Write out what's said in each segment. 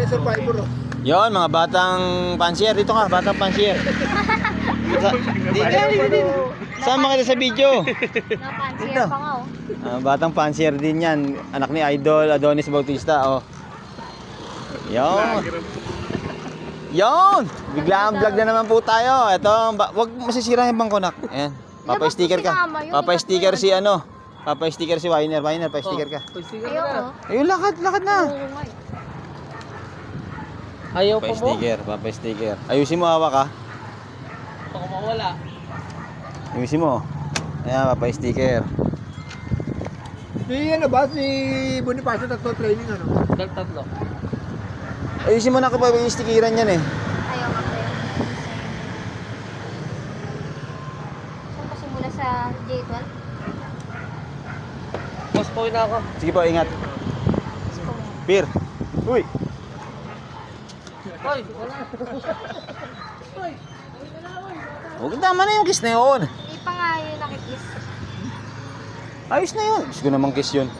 survivor. Oh. Yon, mga batang pansier. Dito ka, batang pansier. Dito. Sama kita sa video. Napansier pa nga oh. Batang pansier din yan. Anak ni Idol Adonis Bautista. Oh. Yon. Yon. Bigla ang vlog na naman po tayo. Ito, wag masisira yung bangko nak. Ayan. Papa-sticker ka. Papa-sticker si ano. Papa-sticker si Winer. Winer, pa-sticker ka. Ayoko. Ayun, lakad na. Ayaw pa mo? Pa-sticker, papa-sticker. Ayusin mo, hawak ka. Baka mawala. Ayusin mo. Ayan, papa-sticker. Si ano ba? Si Bonifacio tatlo training ano? Tatlo. Ayusin mo na kapag yung stickeran yan eh. Ayoko pa yun. Saan pa simula sa J12? Boss po na ako. Sige po, ingat. Pir. Uy. Hoy, wala. Huwag tama na yung kiss na yun. Hindi pa nga yun nakikiss. Ayos na yun. Gusto ko namang kiss yun.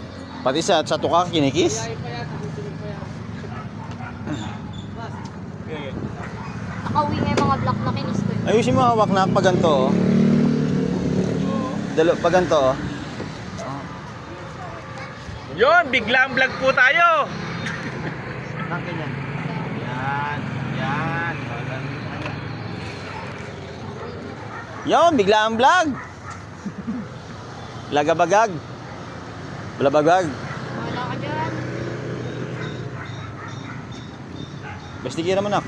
Pati sa tuka kinikiss. Nakauwi nga yung mga block na kinis ko. Ayusin mo hawak na pag ganito oh. Pag ganito oh. Yon, biglang vlog po tayo. Nangkin yan. Yan. Yan. Yon, bigla ang vlog. Lagabagag. Balabagag. Wala ka dyan. Basta kira mo na.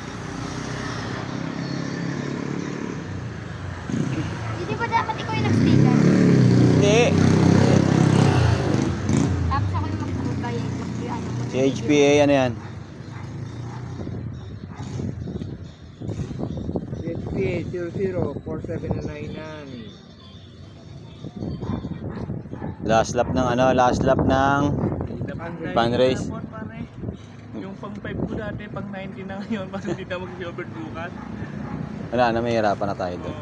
Hindi ba dapat ikaw yung nag-sticker? Hindi. Tapos ako yung mag-bayad. Si HPA ano yan? PHP 004799. Last lap ng ano, last lap ng Fundraise. Yung pang 5 ko dati, pang 90 na ngayon, mas hindi na mag-overdukan. Wala na, may hirapan na tayo doon.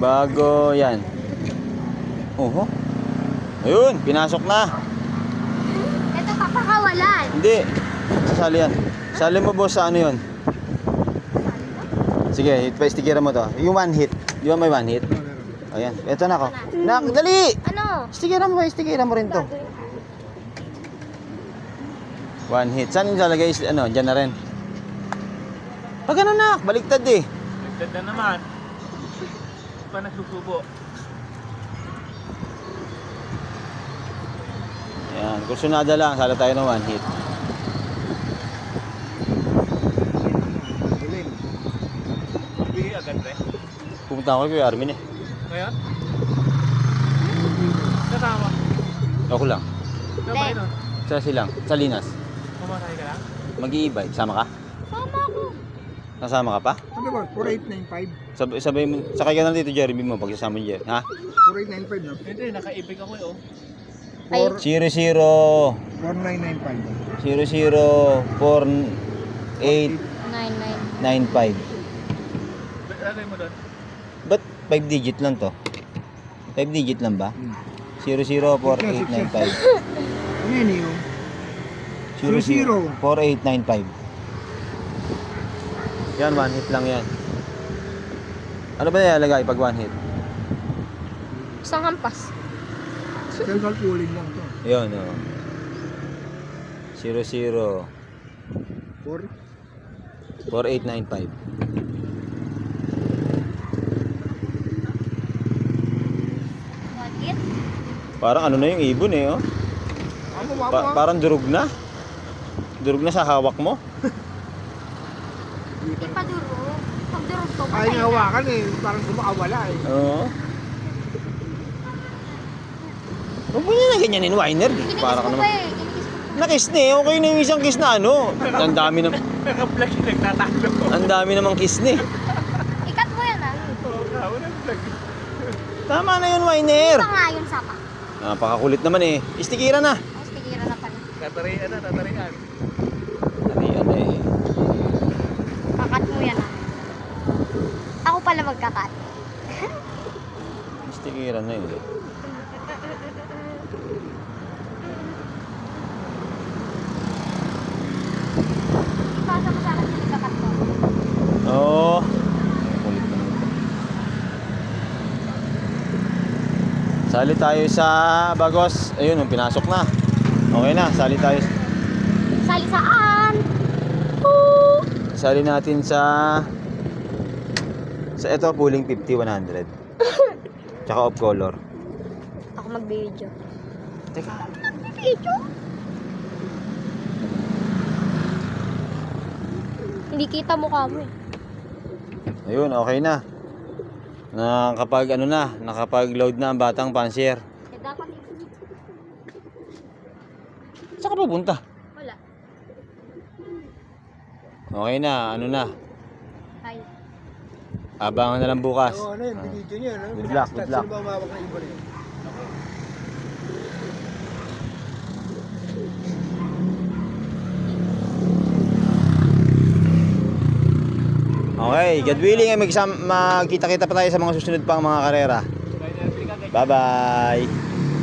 Bago yan. Oho. Ayun, pinasok na. Ito papakawalan. Hindi. Sasali yan. Sali mo boss sa ano yun. Sige, pa-stickeran mo to. Yung one hit. Di ba may one hit? Ayan. Ito na ako. Nak, dali! Ano? Stickeran mo, stickeran mo rin to. One hit. Saan yung lalagay? Ano, dyan na rin. Pag ano nak, baligtad eh. Nagdanda naman. Pa nagsusubo. Ayan, kursunada lang. Sala tayo ng one hit. Bigay agad rin. Pupunta ako kay Armin eh. Ngayon? Kasama. Ako lang. Sabay nun. Sa silang. Sa Linas. Pumatay ka lang? Mag-i-e-bike. Sama ka? Sama ako. Nasama ka pa? Ano ba? 4895. Sabay mo. Sakay ka na dito, Jeremy mo. Pag sasama niyo. Ha? 4895 no? Hindi, nakaibig ako eh oh. 00 4995. 004895. 99. Lagay mo doon. Ba't 5 digit lang to? 5 digit lang ba? 004895. Ano yun yung? 004895. Yan, one hit lang yan. Ano ba nilalagay pag one hit? Isang hampas. Self cooling lang to. Yun, oh. 00 4? 4895. One hit. Parang ano na yung ibon eh, oh. Ano ba? Parang durog na. Durog na sa hawak mo. Hindi pa duro. Pag durog to, Ay, hawakan eh. Parang kumakawala eh. Oo. Huwag mo niya na ganyanin, Winer. Kinikis Para ka ko pa naman. eh. Kinikis ko pa. Nakis na eh. Okay na yung isang kiss na ano. Ang dami na. Naka-vlog yung nagtatalo. Ang dami namang kiss na eh. Ikat mo yan ah. Oo nga, walang vlog. Tama na yun, Winer. Ito nga yun sapa. Napakakulit naman eh. Istikira na. Tapos tigira na pala. Tatarian na, tatarian. Dali, ano eh. Kakat mo yan ah. Ako pala magkakat. Istikira na yun eh. Ipasa mo sa akin yung nagkakat ko. Oo. Kulit naman ito. Sali tayo sa Bagos. Ayun, pinasok na. Okay na, sali tayo. Sali saan? Woo! Sali natin sa ito, pooling 50, 100. Tsaka off color. Ako mag-video. Teka. Video? Hindi kita mukha mo eh. Ayun, okay na. Nakapag-load na ang batang pansier. Eh dapat Saan ka pupunta? wala. Okay na, Ay. abangan na lang bukas. Oo, ano yun, binidyo niya, no? Good luck, good luck. Sino ba umawak ng ibon yun? Okay, God willing ay magkita-kita pa tayo sa mga susunod pang mga karera. Bye-bye!